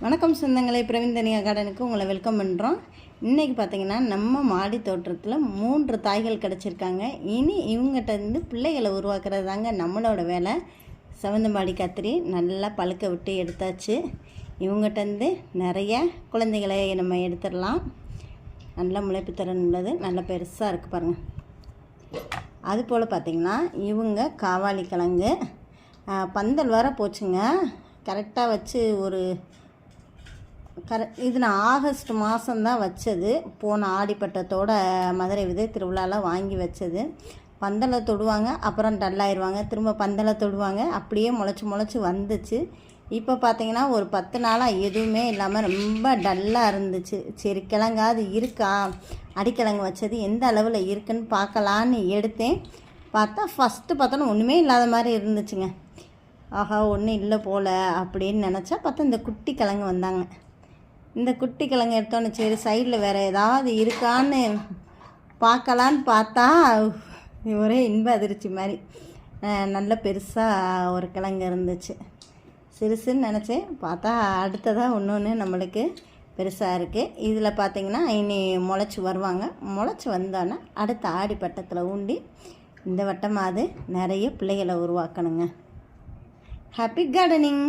வணக்கம் சொந்தங்களே, பிரவீன்தனியா கார்டனுக்கு உங்களை வெல்கம் பண்ணுறோம். இன்றைக்கி பார்த்திங்கன்னா நம்ம மாடி தோட்டத்தில் 3 தாய்கள் கிடச்சிருக்காங்க. இனி இவங்ககிட்ட இருந்து பிள்ளைகளை உருவாக்குறது தாங்க நம்மளோட வேலை. செவந்தமாடி கத்திரி நல்லா பழுக்க விட்டு எடுத்தாச்சு. இவங்ககிட்டருந்து நிறைய குழந்தைகளை நம்ம எடுத்துடலாம். நல்ல முளைப்பு திறன் உள்ளது, நல்ல பெருசாக இருக்குது பாருங்கள். அதுபோல் பார்த்திங்கன்னா இவங்க காவாலி கிழங்கு பந்தல் வர போச்சுங்க. கரெக்டாக வச்சு இது நான் ஆகஸ்ட் மாதம்தான் வச்சது. போன ஆடிப்பட்டத்தோட மதுரை விதை திருவிழாவில் வாங்கி வச்சது. பந்தலை தொடுவாங்க, அப்புறம் டல்லாயிருவாங்க, திரும்ப பந்தலை தொடுவாங்க, அப்படியே முளைச்சி வந்துச்சு. இப்போ பார்த்திங்கன்னா ஒரு 10 நாளாக எதுவுமே இல்லாமல் ரொம்ப டல்லாக இருந்துச்சு. சரி, கிழங்காது இருக்கா, அடிக்கிழங்கு வச்சது எந்த அளவில் இருக்குன்னு பார்க்கலான்னு எடுத்தேன். ஃபஸ்ட்டு பார்த்தோன்னா ஒன்றுமே இல்லாத மாதிரி இருந்துச்சுங்க. ஆஹா, ஒன்றும் இல்லை போல் அப்படின்னு நினச்சா பார்த்தா இந்த குட்டி கிழங்கு வந்தாங்க. இந்த குட்டி கிழங்கு எடுத்தோன்னு சரி சைடில் வேறு ஏதாவது இருக்கான்னு பார்க்கலான்னு பார்த்தா ஒரே இன்ப அதிர்ச்சி மாதிரி நல்ல பெருசாக ஒரு கிழங்கு இருந்துச்சு. சிறுசுன்னு நினச்சேன், பார்த்தா அடுத்ததாக ஒன்று நம்மளுக்கு பெருசாக இருக்குது. இதில் பார்த்திங்கன்னா இனி முளைச்சி வருவாங்க. முளைச்சி வந்தோன்னா அடுத்த ஆடிப்பட்டத்தில் ஊண்டி இந்த வட்டமாவது நிறைய பிள்ளைகளை உருவாக்கணுங்க. Happy gardening.